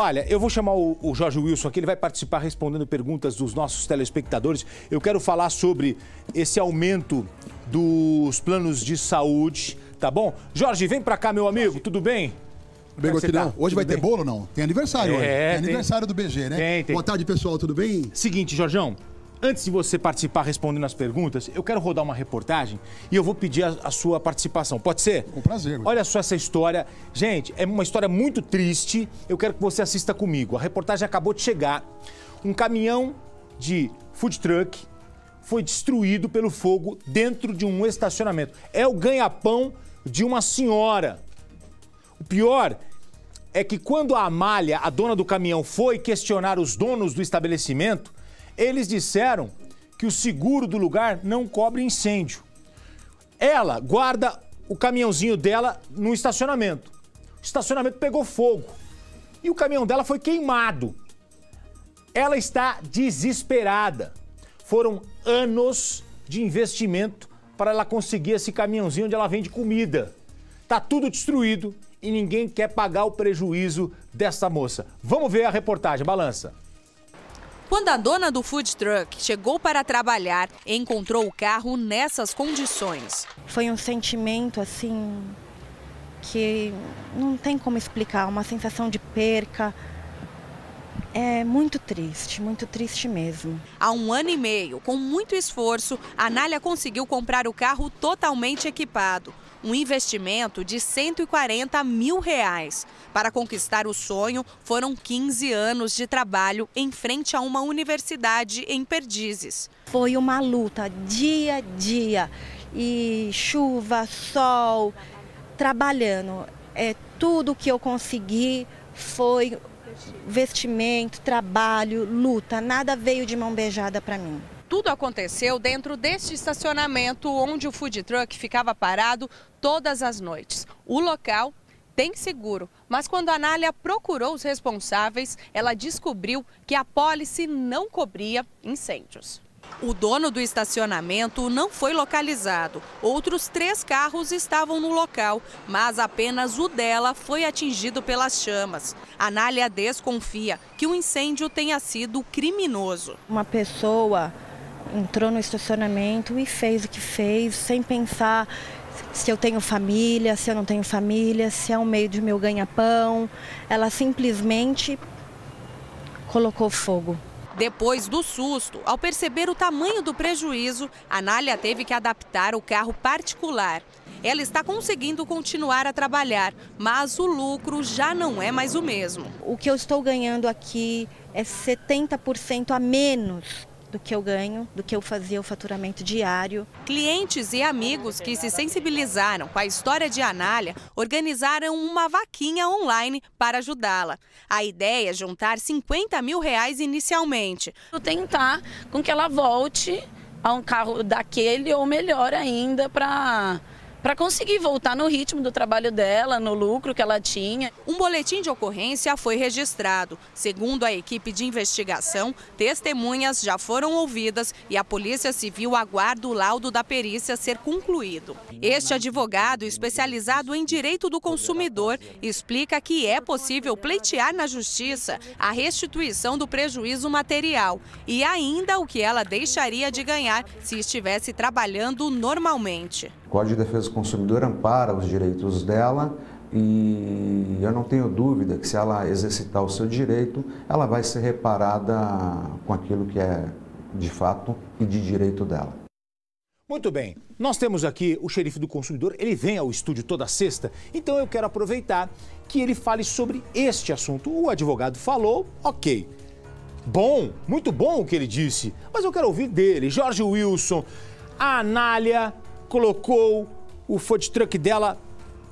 Olha, eu vou chamar o Jorge Wilson aqui, ele vai participar respondendo perguntas dos nossos telespectadores. Eu quero falar sobre esse aumento dos planos de saúde, tá bom? Jorge, vem pra cá, meu amigo, tudo bem? Bem, Gotinão, hoje vai ter bolo ou não? Tem aniversário hoje. Tem aniversário do BG, né? Tem. Boa tarde, pessoal, tudo bem? Seguinte, Jorjão, antes de você participar respondendo as perguntas, eu quero rodar uma reportagem e eu vou pedir a sua participação. Pode ser? Com prazer. Olha só essa história. Gente, é uma história muito triste. Eu quero que você assista comigo. A reportagem acabou de chegar. Um caminhão de food truck foi destruído pelo fogo dentro de um estacionamento. É o ganha-pão de uma senhora. O pior é que quando a Amália, a dona do caminhão, foi questionar os donos do estabelecimento, eles disseram que o seguro do lugar não cobre incêndio. Ela guarda o caminhãozinho dela no estacionamento. O estacionamento pegou fogo e o caminhão dela foi queimado. Ela está desesperada. Foram anos de investimento para ela conseguir esse caminhãozinho onde ela vende comida. Tá tudo destruído e ninguém quer pagar o prejuízo dessa moça. Vamos ver a reportagem, balança. Quando a dona do food truck chegou para trabalhar, encontrou o carro nessas condições. Foi um sentimento, assim, que não tem como explicar, uma sensação de perca. É muito triste mesmo. Há 1 ano e meio, com muito esforço, a Anália conseguiu comprar o carro totalmente equipado. Um investimento de R$140 mil. Para conquistar o sonho, foram 15 anos de trabalho em frente a uma universidade em Perdizes. Foi uma luta, dia a dia, e chuva, sol, trabalhando. Tudo que eu consegui foi vestimento, trabalho, luta, nada veio de mão beijada para mim. Tudo aconteceu dentro deste estacionamento onde o food truck ficava parado todas as noites. O local tem seguro, mas quando a Anália procurou os responsáveis, ela descobriu que a pólice não cobria incêndios. O dono do estacionamento não foi localizado. Outros 3 carros estavam no local, mas apenas o dela foi atingido pelas chamas. A Anália desconfia que o incêndio tenha sido criminoso. Uma pessoa entrou no estacionamento e fez o que fez, sem pensar se eu tenho família, se eu não tenho família, se é um meio de meu ganha-pão. Ela simplesmente colocou fogo. Depois do susto, ao perceber o tamanho do prejuízo, a Anália teve que adaptar o carro particular. Ela está conseguindo continuar a trabalhar, mas o lucro já não é mais o mesmo. O que eu estou ganhando aqui é 70% a menos do que eu ganho, do que eu fazia o faturamento diário. Clientes e amigos que se sensibilizaram com a história de Anália organizaram uma vaquinha online para ajudá-la. A ideia é juntar R$50 mil inicialmente. Tentar com que ela volte a um carro daquele ou melhor ainda para conseguir voltar no ritmo do trabalho dela, no lucro que ela tinha. Um boletim de ocorrência foi registrado. Segundo a equipe de investigação, testemunhas já foram ouvidas e a Polícia Civil aguarda o laudo da perícia ser concluído. Este advogado, especializado em direito do consumidor, explica que é possível pleitear na justiça a restituição do prejuízo material e ainda o que ela deixaria de ganhar se estivesse trabalhando normalmente. O Código de Defesa do Consumidor ampara os direitos dela e eu não tenho dúvida que se ela exercitar o seu direito, ela vai ser reparada com aquilo que é de fato e de direito dela. Muito bem, nós temos aqui o xerife do consumidor, ele vem ao estúdio toda sexta, então eu quero aproveitar que ele fale sobre este assunto. O advogado falou, ok, bom, muito bom o que ele disse, mas eu quero ouvir dele. Jorge Wilson, a Anália colocou o food truck dela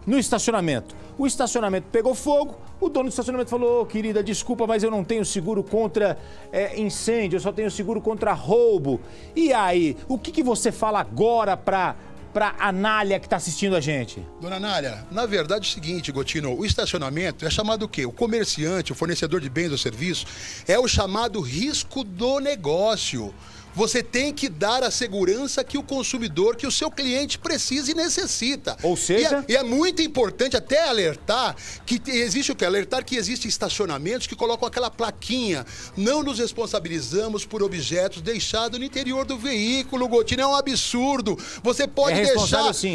no estacionamento. O estacionamento pegou fogo, o dono do estacionamento falou, querida, desculpa, mas eu não tenho seguro contra incêndio, eu só tenho seguro contra roubo. E aí, o que você fala agora pra Anália que está assistindo a gente? Dona Anália, na verdade é o seguinte, Gotino, o estacionamento é chamado o quê? O comerciante, o fornecedor de bens ou serviços, é o chamado risco do negócio. Você tem que dar a segurança que o consumidor, que o seu cliente precisa e necessita. Ou seja... E é muito importante até alertar que existe o quê? Alertar que existem estacionamentos que colocam aquela plaquinha. Não nos responsabilizamos por objetos deixados no interior do veículo, Gotino. É um absurdo. Você pode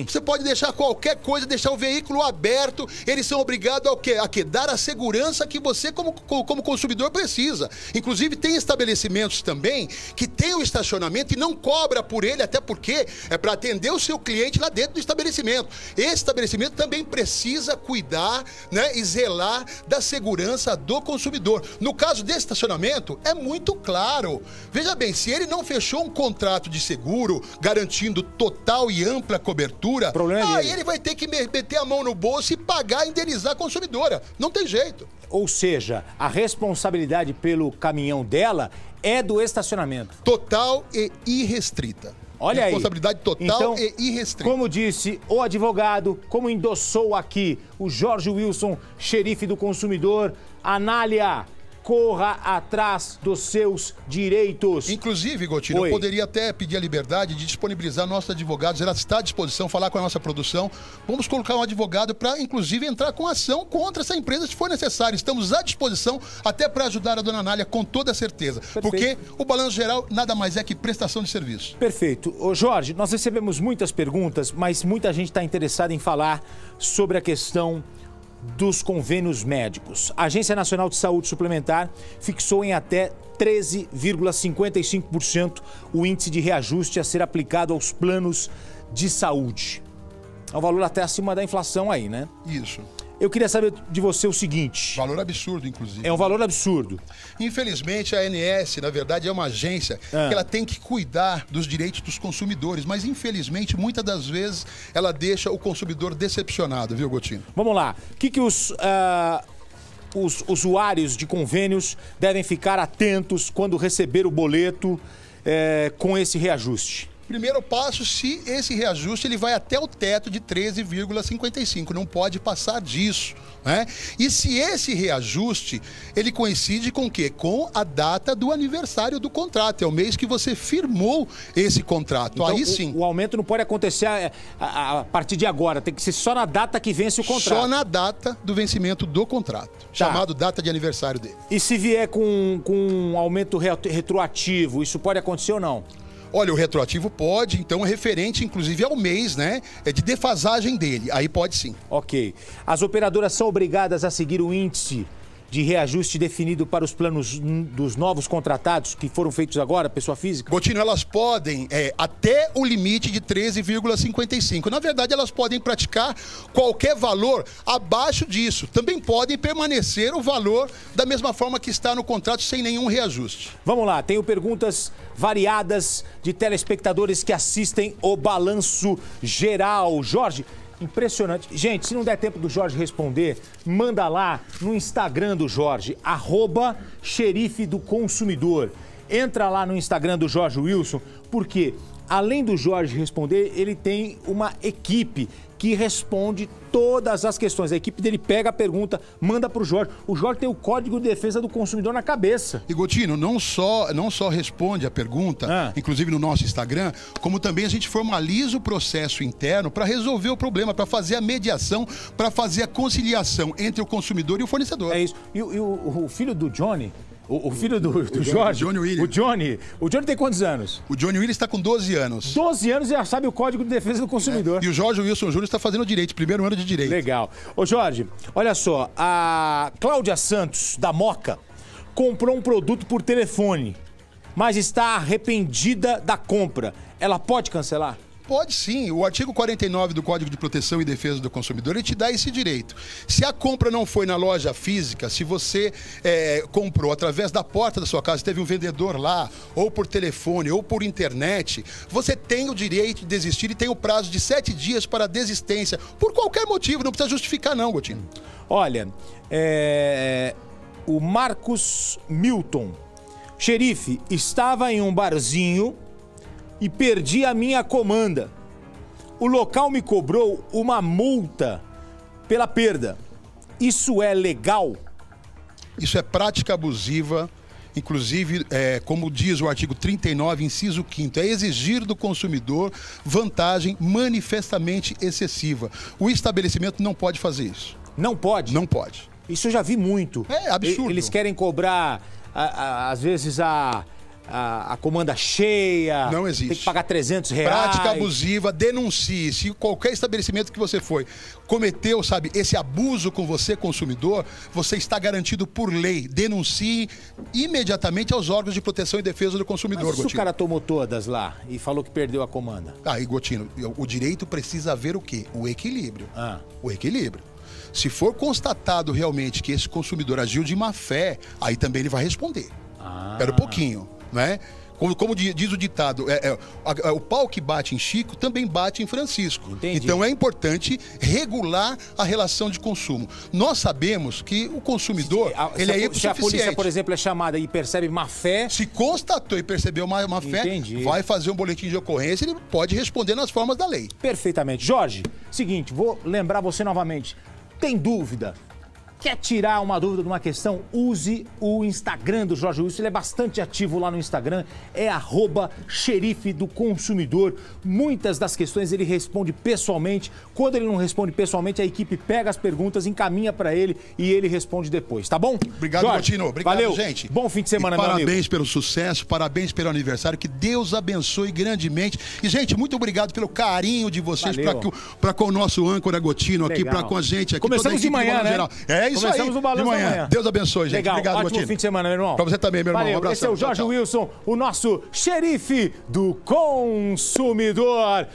você pode deixar qualquer coisa, deixar o veículo aberto. Eles são obrigados ao quê? A quê? Dar a segurança que você, como consumidor, precisa. Inclusive, tem estabelecimentos também que tem o estacionamento e não cobra por ele, até porque é para atender o seu cliente lá dentro do estabelecimento. Esse estabelecimento também precisa cuidar, né, e zelar da segurança do consumidor. No caso desse estacionamento, é muito claro. Veja bem, se ele não fechou um contrato de seguro garantindo total e ampla cobertura, aí ele vai ter que meter a mão no bolso e pagar e indenizar a consumidora. Não tem jeito. Ou seja, a responsabilidade pelo caminhão dela é do estacionamento. Total e irrestrita. Olha aí. Responsabilidade total então, e irrestrita. Como disse o advogado, como endossou aqui o Jorge Wilson, xerife do consumidor, Anália, corra atrás dos seus direitos. Inclusive, Gotino, eu poderia até pedir a liberdade de disponibilizar nossos advogados. Ela está à disposição, falar com a nossa produção. Vamos colocar um advogado para, inclusive, entrar com ação contra essa empresa se for necessário. Estamos à disposição até para ajudar a dona Anália com toda certeza. Perfeito. Porque o balanço geral nada mais é que prestação de serviço. Perfeito. Ô Jorge, nós recebemos muitas perguntas, mas muita gente está interessada em falar sobre a questão dos convênios médicos. A Agência Nacional de Saúde Suplementar fixou em até 13,55% o índice de reajuste a ser aplicado aos planos de saúde. É um valor até acima da inflação aí, né? Isso. Eu queria saber de você o seguinte... Valor absurdo, inclusive. É um valor absurdo. Infelizmente, a ANS, na verdade, é uma agência que ela tem que cuidar dos direitos dos consumidores, mas, infelizmente, muitas das vezes, ela deixa o consumidor decepcionado, viu, Gotino? Vamos lá. O que os usuários de convênios devem ficar atentos quando receber o boleto com esse reajuste? Primeiro passo, se esse reajuste ele vai até o teto de 13,55, não pode passar disso, né? E se esse reajuste, ele coincide com o quê? Com a data do aniversário do contrato, é o mês que você firmou esse contrato, então, aí sim. O aumento não pode acontecer a partir de agora, tem que ser só na data que vence o contrato. Só na data do vencimento do contrato, chamado data de aniversário dele. E se vier com um aumento retroativo, isso pode acontecer ou não? Olha, o retroativo pode, então, é referente, inclusive, ao mês, né? É de defasagem dele. Aí pode sim. Ok. As operadoras são obrigadas a seguir o índice de reajuste definido para os planos dos novos contratados que foram feitos agora, pessoa física? Gotino, elas podem até o limite de 13,55. Na verdade, elas podem praticar qualquer valor abaixo disso. Também podem permanecer o valor da mesma forma que está no contrato, sem nenhum reajuste. Vamos lá, tenho perguntas variadas de telespectadores que assistem o Balanço Geral. Jorge, impressionante. Gente, se não der tempo do Jorge responder, manda lá no Instagram do Jorge, @xerife do consumidor. Entra lá no Instagram do Jorge Wilson, porque além do Jorge responder, ele tem uma equipe que responde todas as questões. A equipe dele pega a pergunta, manda para o Jorge. O Jorge tem o Código de Defesa do Consumidor na cabeça. E, Gotino, não só responde a pergunta, inclusive no nosso Instagram, como também a gente formaliza o processo interno para resolver o problema, para fazer a mediação, para fazer a conciliação entre o consumidor e o fornecedor. É isso. E o filho do Johnny... O filho do Jorge, Johnny William. O Johnny tem quantos anos? O Johnny William está com 12 anos. 12 anos e já sabe o Código de Defesa do Consumidor. E o Jorge Wilson Júnior está fazendo direito, primeiro ano de direito. Legal. Ô Jorge, olha só, a Cláudia Santos, da Moca, comprou um produto por telefone, mas está arrependida da compra. Ela pode cancelar? Pode sim. O artigo 49 do Código de Proteção e Defesa do Consumidor, ele te dá esse direito. Se a compra não foi na loja física, se você comprou através da porta da sua casa, teve um vendedor lá, ou por telefone, ou por internet, você tem o direito de desistir e tem o prazo de 7 dias para a desistência, por qualquer motivo, não precisa justificar não, Gotino. Olha, o Marcos Milton, xerife, estava em um barzinho e perdi a minha comanda. O local me cobrou uma multa pela perda. Isso é legal? Isso é prática abusiva inclusive, como diz o artigo 39, inciso 5º, é exigir do consumidor vantagem manifestamente excessiva. O estabelecimento não pode fazer isso. Não pode? Não pode. Isso eu já vi muito. É absurdo. Eles querem cobrar, às vezes, a comanda cheia. Não existe. Tem que pagar R$300. Prática abusiva, denuncie. Se qualquer estabelecimento que você foi cometeu, sabe, esse abuso com você, consumidor, você está garantido por lei. Denuncie imediatamente aos órgãos de proteção e defesa do consumidor, Mas se Gotino. o cara tomou todas lá e falou que perdeu a comanda? Aí, Gotino, o direito precisa haver o quê? O equilíbrio. O equilíbrio. Se for constatado realmente que esse consumidor agiu de má fé, aí também ele vai responder. Espera um pouquinho, né? Como diz o ditado, o pau que bate em Chico também bate em Francisco. Entendi. Então é importante regular a relação de consumo. Nós sabemos que o consumidor, ele é se a polícia, por exemplo, é chamada e percebe má fé... Se constatou e percebeu má fé, vai fazer um boletim de ocorrência, ele pode responder nas formas da lei. Perfeitamente. Jorge, seguinte, vou lembrar você novamente. Tem dúvida? Quer tirar uma dúvida de uma questão? Use o Instagram do Jorge Wilson. Ele é bastante ativo lá no Instagram. É @xerife do consumidor. Muitas das questões ele responde pessoalmente. Quando ele não responde pessoalmente, a equipe pega as perguntas, encaminha para ele e ele responde depois, tá bom? Obrigado, Gotino. Obrigado, valeu, gente. Bom fim de semana, meu amigo. Parabéns pelo sucesso, parabéns pelo aniversário. Que Deus abençoe grandemente. E, gente, muito obrigado pelo carinho de vocês para com o nosso âncora Gotino aqui, para com a gente aqui. Começamos de manhã, né? Geral. É isso Começamos aí. no Balanço da Manhã. Deus abençoe, gente. Legal. Obrigado, Ótimo Gotino. fim de semana, meu irmão. Pra você também, meu irmão. Valeu. Um abraço. Esse é o Jorge Wilson, o nosso xerife do consumidor.